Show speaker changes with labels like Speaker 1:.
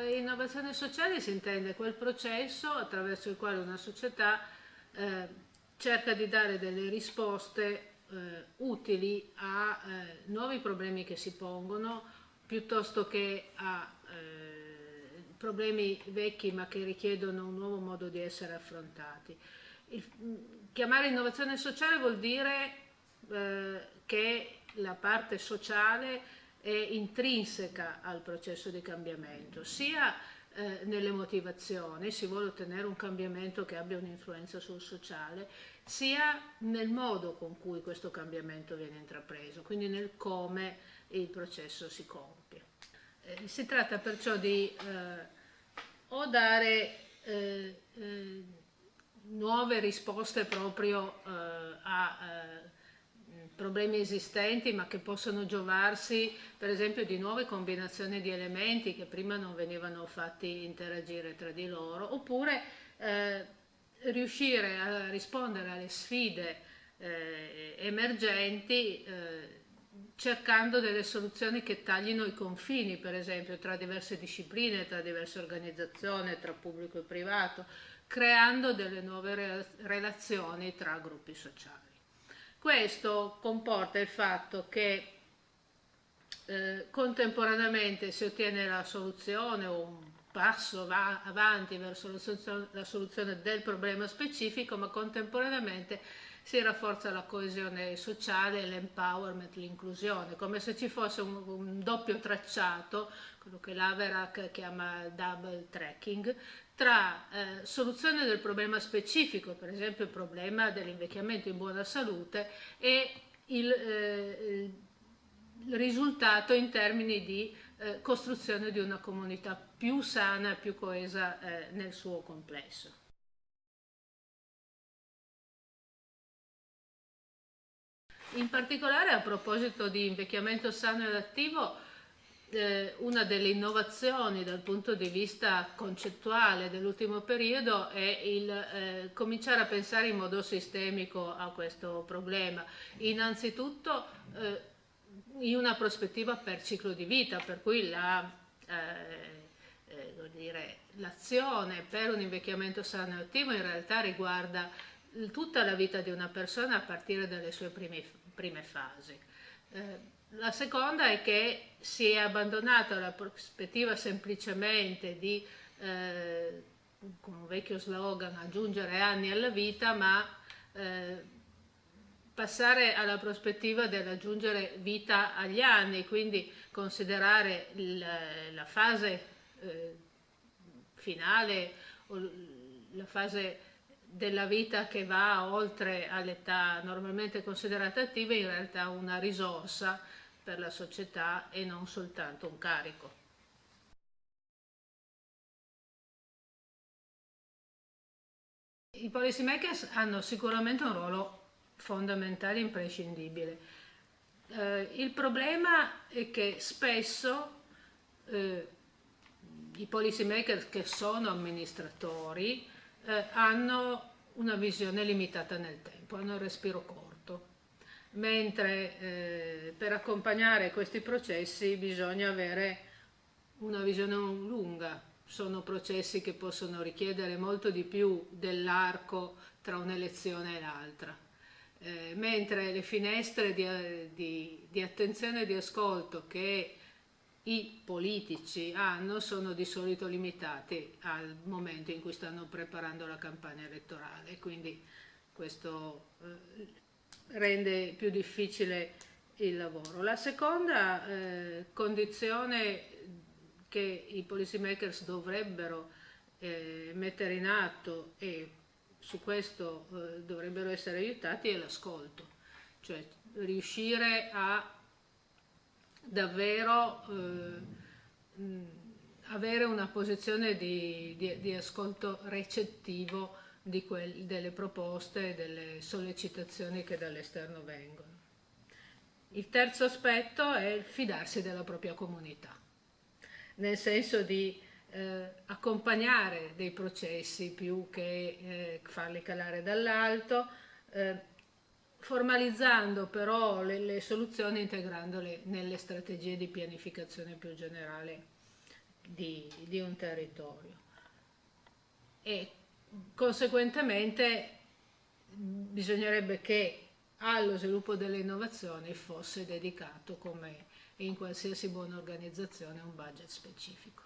Speaker 1: Innovazione sociale si intende quel processo attraverso il quale una società cerca di dare delle risposte utili a nuovi problemi che si pongono, piuttosto che a problemi vecchi ma che richiedono un nuovo modo di essere affrontati. Chiamare innovazione sociale vuol dire che la parte sociale è intrinseca al processo di cambiamento, sia nelle motivazioni, si vuole ottenere un cambiamento che abbia un'influenza sul sociale, sia nel modo con cui questo cambiamento viene intrapreso, quindi nel come il processo si compie. Si tratta perciò di o dare nuove risposte proprio a problemi esistenti, ma che possono giovarsi per esempio di nuove combinazioni di elementi che prima non venivano fatti interagire tra di loro, oppure riuscire a rispondere alle sfide emergenti cercando delle soluzioni che taglino i confini, per esempio, tra diverse discipline, tra diverse organizzazioni, tra pubblico e privato, creando delle nuove relazioni tra gruppi sociali. Questo comporta il fatto che contemporaneamente si ottiene la soluzione o un passo avanti verso la soluzione del problema specifico, ma contemporaneamente si rafforza la coesione sociale, l'empowerment, l'inclusione, come se ci fosse un doppio tracciato, quello che l'Averac chiama double tracking, tra soluzione del problema specifico, per esempio il problema dell'invecchiamento in buona salute, e il risultato in termini di costruzione di una comunità più sana e più coesa nel suo complesso. In particolare, a proposito di invecchiamento sano ed attivo, una delle innovazioni dal punto di vista concettuale dell'ultimo periodo è il cominciare a pensare in modo sistemico a questo problema. Innanzitutto in una prospettiva per ciclo di vita, per cui l'azione per un invecchiamento sano e attivo in realtà riguarda tutta la vita di una persona a partire dalle sue prime fasi. La seconda è che si è abbandonata la prospettiva semplicemente di, con un vecchio slogan, aggiungere anni alla vita, ma passare alla prospettiva dell'aggiungere vita agli anni, quindi considerare la fase finale o la fase della vita che va oltre all'età normalmente considerata attiva in realtà una risorsa per la società e non soltanto un carico. I policy makers hanno sicuramente un ruolo fondamentale e imprescindibile. Il problema è che spesso i policy makers che sono amministratori hanno una visione limitata nel tempo, hanno il respiro corto, mentre per accompagnare questi processi bisogna avere una visione lunga. Sono processi che possono richiedere molto di più dell'arco tra un'elezione e l'altra, mentre le finestre di attenzione e di ascolto che i politici hanno sono di solito limitati al momento in cui stanno preparando la campagna elettorale, quindi questo rende più difficile il lavoro. La seconda condizione che i policy makers dovrebbero mettere in atto, e su questo dovrebbero essere aiutati, è l'ascolto, cioè riuscire a davvero avere una posizione di ascolto recettivo delle proposte e delle sollecitazioni che dall'esterno vengono. Il terzo aspetto è il fidarsi della propria comunità, nel senso di accompagnare dei processi più che farli calare dall'alto, formalizzando però le soluzioni, integrandole nelle strategie di pianificazione più generale di un territorio. E conseguentemente bisognerebbe che allo sviluppo delle innovazioni fosse dedicato, come in qualsiasi buona organizzazione, un budget specifico.